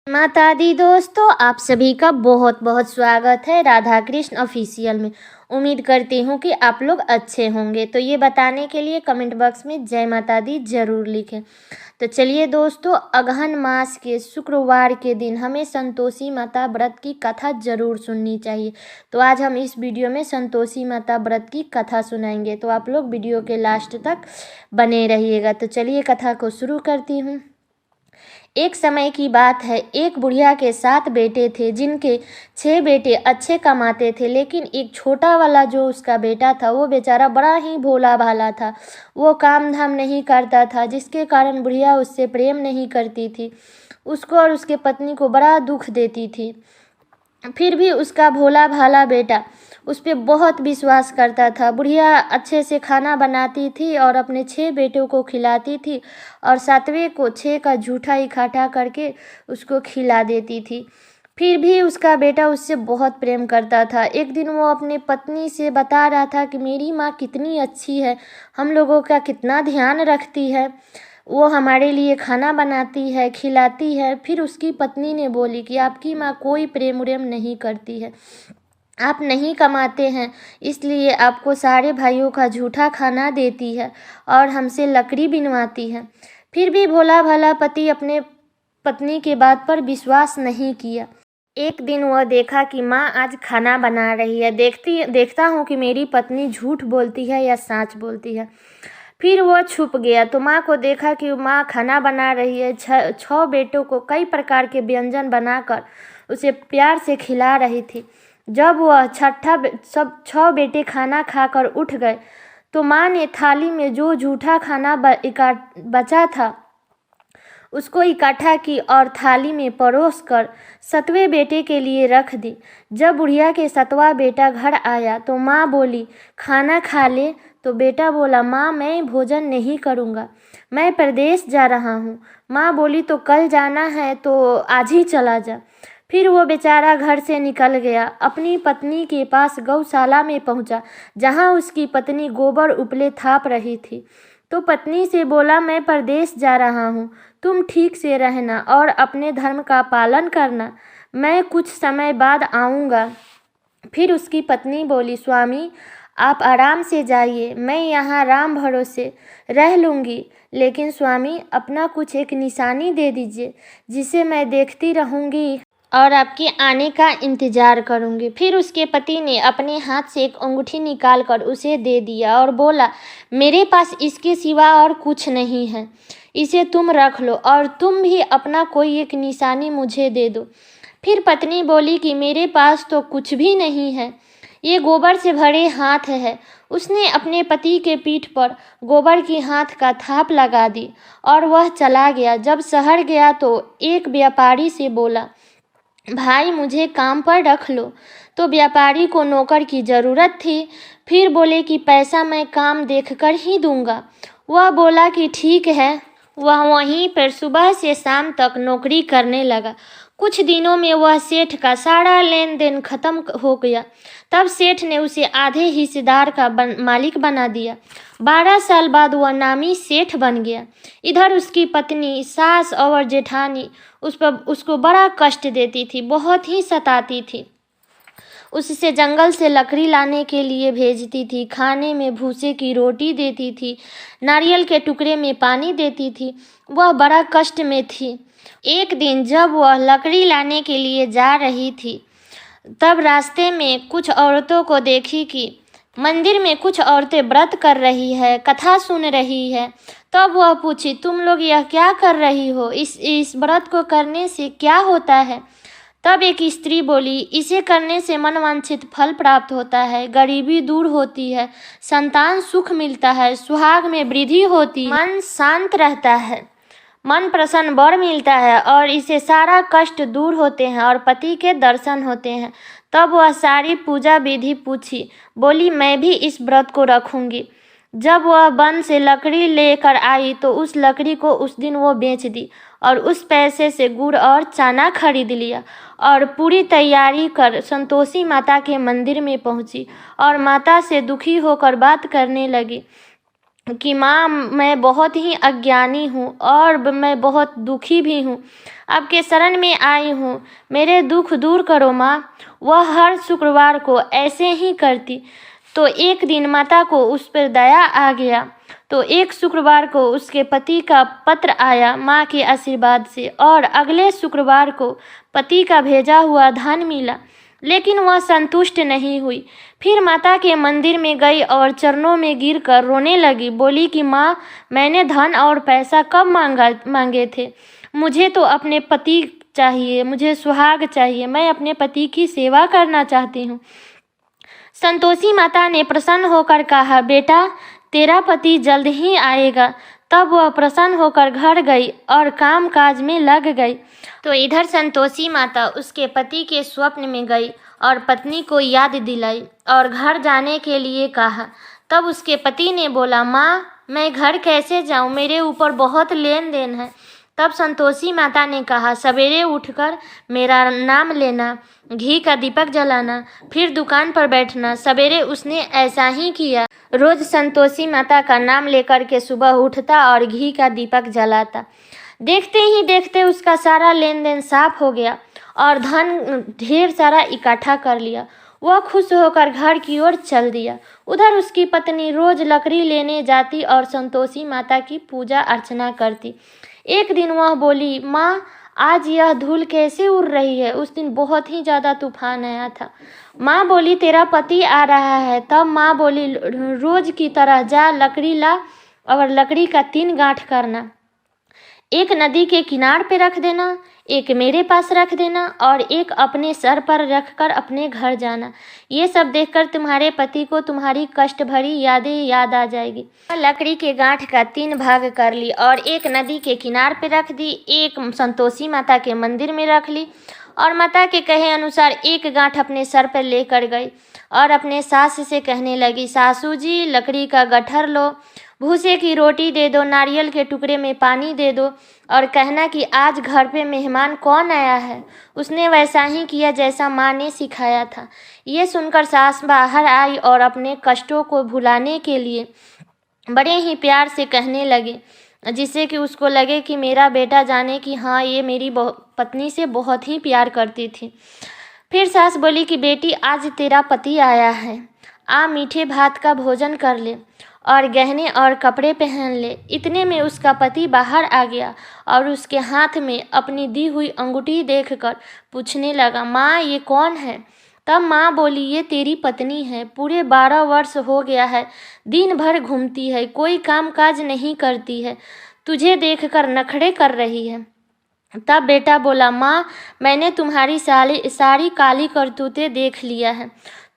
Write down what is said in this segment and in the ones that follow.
माता दी दोस्तों, आप सभी का बहुत बहुत स्वागत है राधा कृष्ण ऑफिशियल में। उम्मीद करती हूँ कि आप लोग अच्छे होंगे। तो ये बताने के लिए कमेंट बॉक्स में जय माता दी ज़रूर लिखें। तो चलिए दोस्तों, अगहन मास के शुक्रवार के दिन हमें संतोषी माता व्रत की कथा ज़रूर सुननी चाहिए। तो आज हम इस वीडियो में संतोषी माता व्रत की कथा सुनाएंगे, तो आप लोग वीडियो के लास्ट तक बने रहिएगा। तो चलिए कथा को शुरू करती हूँ। एक समय की बात है, एक बुढ़िया के 7 बेटे थे, जिनके 6 बेटे अच्छे कमाते थे, लेकिन एक छोटा वाला जो उसका बेटा था वो बेचारा बड़ा ही भोला भाला था। वो काम धाम नहीं करता था, जिसके कारण बुढ़िया उससे प्रेम नहीं करती थी। उसको और उसके पत्नी को बड़ा दुख देती थी। फिर भी उसका भोला भाला बेटा उस पर बहुत विश्वास करता था। बुढ़िया अच्छे से खाना बनाती थी और अपने 6 बेटों को खिलाती थी, और 7वें को 6 का झूठा इकट्ठा करके उसको खिला देती थी। फिर भी उसका बेटा उससे बहुत प्रेम करता था। एक दिन वो अपने पत्नी से बता रहा था कि मेरी माँ कितनी अच्छी है, हम लोगों का कितना ध्यान रखती है, वो हमारे लिए खाना बनाती है, खिलाती है। फिर उसकी पत्नी ने बोली कि आपकी माँ कोई प्रेम उरेम नहीं करती है, आप नहीं कमाते हैं, इसलिए आपको सारे भाइयों का झूठा खाना देती है और हमसे लकड़ी बिनवाती है। फिर भी भोला भाला पति अपने पत्नी के बात पर विश्वास नहीं किया। एक दिन वह देखा कि माँ आज खाना बना रही है। देखता हूँ कि मेरी पत्नी झूठ बोलती है या सच बोलती है। फिर वह छुप गया तो माँ को देखा कि माँ खाना बना रही है। 6 बेटों को कई प्रकार के व्यंजन बनाकर उसे प्यार से खिला रही थी। जब वह सब 6 बेटे खाना खाकर उठ गए तो माँ ने थाली में जो झूठा खाना बचा था उसको इकट्ठा की और थाली में परोस कर 7वें बेटे के लिए रख दी। जब बुढ़िया के 7वां बेटा घर आया तो माँ बोली खाना खा ले। तो बेटा बोला माँ मैं भोजन नहीं करूँगा, मैं प्रदेश जा रहा हूँ। माँ बोली तो कल जाना है तो आज ही चला जा। फिर वो बेचारा घर से निकल गया, अपनी पत्नी के पास गौशाला में पहुँचा, जहाँ उसकी पत्नी गोबर उपले थाप रही थी। तो पत्नी से बोला मैं परदेश जा रहा हूँ, तुम ठीक से रहना और अपने धर्म का पालन करना, मैं कुछ समय बाद आऊँगा। फिर उसकी पत्नी बोली स्वामी आप आराम से जाइए, मैं यहाँ राम भरोसे रह लूँगी, लेकिन स्वामी अपना कुछ एक निशानी दे दीजिए जिसे मैं देखती रहूँगी और आपके आने का इंतज़ार करूँगी। फिर उसके पति ने अपने हाथ से एक अंगूठी निकालकर उसे दे दिया और बोला मेरे पास इसके सिवा और कुछ नहीं है, इसे तुम रख लो और तुम भी अपना कोई एक निशानी मुझे दे दो। फिर पत्नी बोली कि मेरे पास तो कुछ भी नहीं है, ये गोबर से भरे हाथ है। उसने अपने पति के पीठ पर गोबर की हाथ का थाप लगा दी और वह चला गया। जब शहर गया तो एक व्यापारी से बोला भाई मुझे काम पर रख लो। तो व्यापारी को नौकर की ज़रूरत थी। फिर बोले कि पैसा मैं काम देखकर ही दूंगा। वह बोला कि ठीक है। वह वहीं पर सुबह से शाम तक नौकरी करने लगा। कुछ दिनों में वह सेठ का सारा लेन देन खत्म हो गया। तब सेठ ने उसे आधे हिस्सेदार का मालिक बना दिया। 12 साल बाद वह नामी सेठ बन गया। इधर उसकी पत्नी, सास और जेठानी उसको बड़ा कष्ट देती थी, बहुत ही सताती थी। उससे जंगल से लकड़ी लाने के लिए भेजती थी, खाने में भूसे की रोटी देती थी, नारियल के टुकड़े में पानी देती थी। वह बड़ा कष्ट में थी। एक दिन जब वह लकड़ी लाने के लिए जा रही थी, तब रास्ते में कुछ औरतों को देखी कि मंदिर में कुछ औरतें व्रत कर रही है, कथा सुन रही है। तब वह पूछी तुम लोग यह क्या कर रही हो, इस व्रत को करने से क्या होता है। तब एक स्त्री बोली इसे करने से मनवांछित फल प्राप्त होता है, गरीबी दूर होती है, संतान सुख मिलता है, सुहाग में वृद्धि होती है, मन शांत रहता है, मन प्रसन्न वर मिलता है और इससे सारा कष्ट दूर होते हैं और पति के दर्शन होते हैं। तब वह सारी पूजा विधि पूछी, बोली मैं भी इस व्रत को रखूंगी। जब वह वन से लकड़ी लेकर आई तो उस लकड़ी को उस दिन वो बेच दी और उस पैसे से गुड़ और चना खरीद लिया और पूरी तैयारी कर संतोषी माता के मंदिर में पहुंची और माता से दुखी होकर बात करने लगी। कि माँ, मैं बहुत ही अज्ञानी हूँ और मैं बहुत दुखी भी हूँ। आपके शरण में आई हूँ, मेरे दुख दूर करो माँ। वह हर शुक्रवार को ऐसे ही करती। तो एक दिन माता को उस पर दया आ गया। तो एक शुक्रवार को उसके पति का पत्र आया माँ के आशीर्वाद से, और अगले शुक्रवार को पति का भेजा हुआ धन मिला। लेकिन वह संतुष्ट नहीं हुई। फिर माता के मंदिर में गई और चरणों में गिरकर रोने लगी। बोली कि माँ, मैंने धन और पैसा कब मांगे थे? मुझे तो अपने पति चाहिए, मुझे सुहाग चाहिए, मैं अपने पति की सेवा करना चाहती हूँ। संतोषी माता ने प्रसन्न होकर कहा, बेटा, तेरा पति जल्द ही आएगा। तब वह प्रसन्न होकर घर गई और काम काज में लग गई। तो इधर संतोषी माता उसके पति के स्वप्न में गई और पत्नी को याद दिलाई और घर जाने के लिए कहा। तब उसके पति ने बोला, माँ, मैं घर कैसे जाऊँ? मेरे ऊपर बहुत लेन देन है। तब संतोषी माता ने कहा, सवेरे उठकर मेरा नाम लेना, घी का दीपक जलाना, फिर दुकान पर बैठना। सवेरे उसने ऐसा ही किया। रोज संतोषी माता का नाम लेकर के सुबह उठता और घी का दीपक जलाता। देखते ही देखते उसका सारा लेन देन साफ हो गया और धन ढेर सारा इकट्ठा कर लिया। वह खुश होकर घर की ओर चल दिया। उधर उसकी पत्नी रोज लकड़ी लेने जाती और संतोषी माता की पूजा अर्चना करती। एक दिन वह बोली, माँ, आज यह धूल कैसे उड़ रही है? उस दिन बहुत ही ज़्यादा तूफान आया था। माँ बोली, तेरा पति आ रहा है। तब माँ बोली, रोज की तरह जा लकड़ी ला और लकड़ी का 3 गांठ करना। एक नदी के किनार पे रख देना, एक मेरे पास रख देना और एक अपने सर पर रखकर अपने घर जाना। ये सब देखकर तुम्हारे पति को तुम्हारी कष्ट भरी यादें याद आ जाएगी। लकड़ी के गांठ का 3 भाग कर ली और एक नदी के किनार पे रख दी, एक संतोषी माता के मंदिर में रख ली और माता के कहे अनुसार एक गांठ अपने सर पर लेकर गई और अपने सास से कहने लगी, सासू जी, लकड़ी का गट्ठर लो, भूसे की रोटी दे दो, नारियल के टुकड़े में पानी दे दो और कहना कि आज घर पे मेहमान कौन आया है। उसने वैसा ही किया जैसा माँ ने सिखाया था। ये सुनकर सास बाहर आई और अपने कष्टों को भुलाने के लिए बड़े ही प्यार से कहने लगे, जिससे कि उसको लगे कि मेरा बेटा जाने कि हाँ, ये मेरी पत्नी से बहुत ही प्यार करती थी। फिर सास बोली कि बेटी, आज तेरा पति आया है, आ मीठे भात का भोजन कर ले और गहने और कपड़े पहन ले। इतने में उसका पति बाहर आ गया और उसके हाथ में अपनी दी हुई अंगूठी देखकर पूछने लगा, माँ, ये कौन है? तब माँ बोली, ये तेरी पत्नी है, पूरे 12 वर्ष हो गया है, दिन भर घूमती है, कोई काम काज नहीं करती है, तुझे देखकर नखरे कर रही है। तब बेटा बोला, माँ, मैंने तुम्हारी सारी काली करतूतें देख लिया है,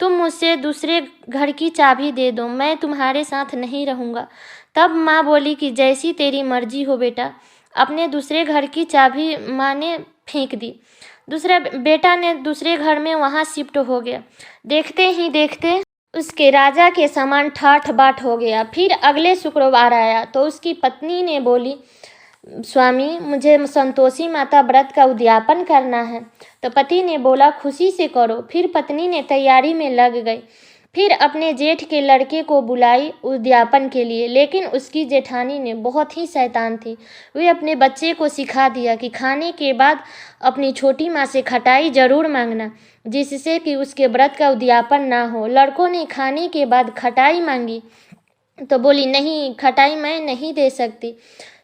तुम मुझसे दूसरे घर की चाबी दे दो, मैं तुम्हारे साथ नहीं रहूँगा। तब माँ बोली कि जैसी तेरी मर्जी हो बेटा। अपने दूसरे घर की चाबी माँ ने फेंक दी। दूसरा बेटा ने दूसरे घर में वहाँ शिफ्ट हो गया। देखते ही देखते उसके राजा के समान ठाठ बाट हो गया। फिर अगले शुक्रवार आया तो उसकी पत्नी ने बोली, स्वामी, मुझे संतोषी माता व्रत का उद्यापन करना है। तो पति ने बोला, खुशी से करो। फिर पत्नी ने तैयारी में लग गई। फिर अपने जेठ के लड़के को बुलाई उद्यापन के लिए, लेकिन उसकी जेठानी ने बहुत ही शैतान थी। वे अपने बच्चे को सिखा दिया कि खाने के बाद अपनी छोटी माँ से खटाई जरूर मांगना, जिससे कि उसके व्रत का उद्यापन ना हो। लड़कों ने खाने के बाद खटाई मांगी तो बोली, नहीं, खटाई मैं नहीं दे सकती,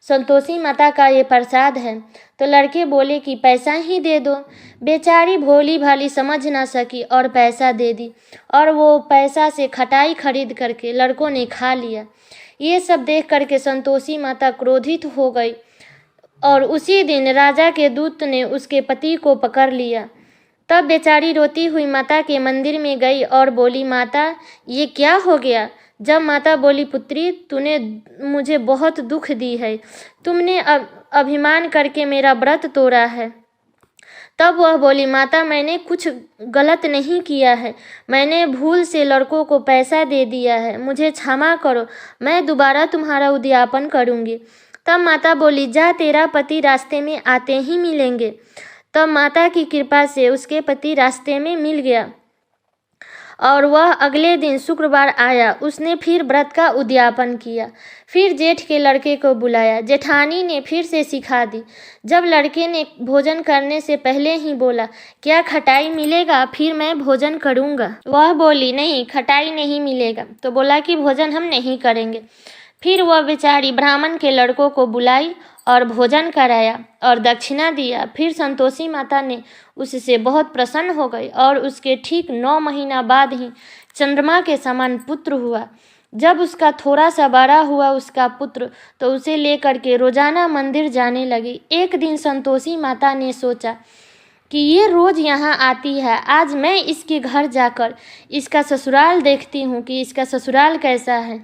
संतोषी माता का ये प्रसाद है। तो लड़के बोले कि पैसा ही दे दो। बेचारी भोली भाली समझ ना सकी और पैसा दे दी और वो पैसा से खटाई खरीद करके लड़कों ने खा लिया। ये सब देख करके संतोषी माता क्रोधित हो गई और उसी दिन राजा के दूत ने उसके पति को पकड़ लिया। तब बेचारी रोती हुई माता के मंदिर में गई और बोली, माता, ये क्या हो गया? जब माता बोली, पुत्री, तूने मुझे बहुत दुख दी है, तुमने अभिमान करके मेरा व्रत तोड़ा है। तब वह बोली, माता, मैंने कुछ गलत नहीं किया है, मैंने भूल से लड़कों को पैसा दे दिया है, मुझे क्षमा करो, मैं दोबारा तुम्हारा उद्यापन करूँगी। तब माता बोली, जा, तेरा पति रास्ते में आते ही मिलेंगे। तब माता की कृपा से उसके पति रास्ते में मिल गया और वह अगले दिन शुक्रवार आया। उसने फिर व्रत का उद्यापन किया। फिर जेठ के लड़के को बुलाया। जेठानी ने फिर से सिखा दी। जब लड़के ने भोजन करने से पहले ही बोला, क्या खटाई मिलेगा? फिर मैं भोजन करूँगा। वह बोली, नहीं, खटाई नहीं मिलेगा। तो बोला कि भोजन हम नहीं करेंगे। फिर वह बेचारी ब्राह्मण के लड़कों को बुलाई और भोजन कराया और दक्षिणा दिया। फिर संतोषी माता ने उससे बहुत प्रसन्न हो गई और उसके ठीक 9 महीना बाद ही चंद्रमा के समान पुत्र हुआ। जब उसका थोड़ा सा बड़ा हुआ उसका पुत्र, तो उसे लेकर के रोजाना मंदिर जाने लगी। एक दिन संतोषी माता ने सोचा कि ये रोज यहाँ आती है, आज मैं इसके घर जाकर इसका ससुराल देखती हूँ कि इसका ससुराल कैसा है।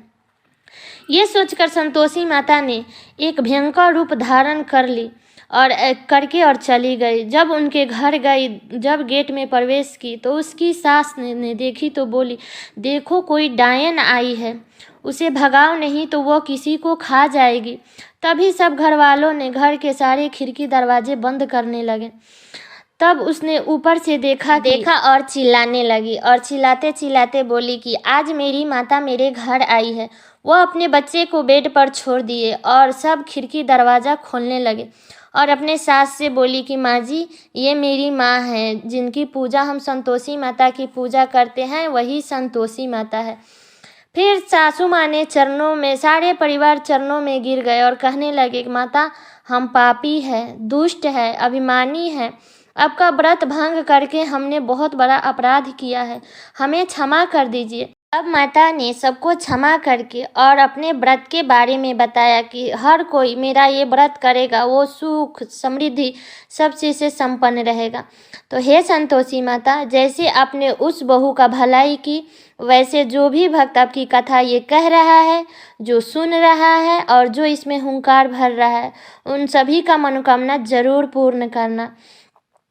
ये सोचकर संतोषी माता ने एक भयंकर रूप धारण कर ली और चली गई। जब उनके घर गई, जब गेट में प्रवेश की तो उसकी सास ने देखी तो बोली, देखो कोई डायन आई है, उसे भगाओ नहीं तो वो किसी को खा जाएगी। तभी सब घर वालों ने घर के सारे खिड़की दरवाजे बंद करने लगे। तब उसने ऊपर से देखा और चिल्लाने लगी और चिल्लाते चिल्लाते बोली कि आज मेरी माता मेरे घर आई है। वह अपने बच्चे को बेड पर छोड़ दिए और सब खिड़की दरवाज़ा खोलने लगे और अपने सास से बोली कि माँ जी, ये मेरी माँ है, जिनकी पूजा हम संतोषी माता की पूजा करते हैं, वही संतोषी माता है। फिर सासू माँ ने चरणों में, सारे परिवार चरणों में गिर गए और कहने लगे कि माता, हम पापी है, दुष्ट है, अभिमानी है, आपका व्रत भंग करके हमने बहुत बड़ा अपराध किया है, हमें क्षमा कर दीजिए। अब माता ने सबको क्षमा करके और अपने व्रत के बारे में बताया कि हर कोई मेरा ये व्रत करेगा वो सुख समृद्धि सब चीज़ से संपन्न रहेगा। तो हे संतोषी माता, जैसे आपने उस बहू का भलाई की, वैसे जो भी भक्त आपकी कथा ये कह रहा है, जो सुन रहा है और जो इसमें हुंकार भर रहा है, उन सभी का मनोकामना जरूर पूर्ण करना।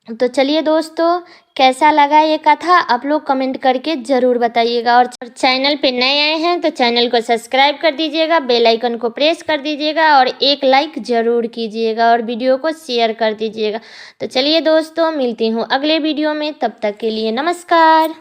तो चलिए दोस्तों, कैसा लगा ये कथा आप लोग कमेंट करके ज़रूर बताइएगा। और चैनल पे नए आए हैं तो चैनल को सब्सक्राइब कर दीजिएगा, बेल आइकन को प्रेस कर दीजिएगा और एक लाइक ज़रूर कीजिएगा और वीडियो को शेयर कर दीजिएगा। तो चलिए दोस्तों, मिलती हूँ अगले वीडियो में, तब तक के लिए नमस्कार।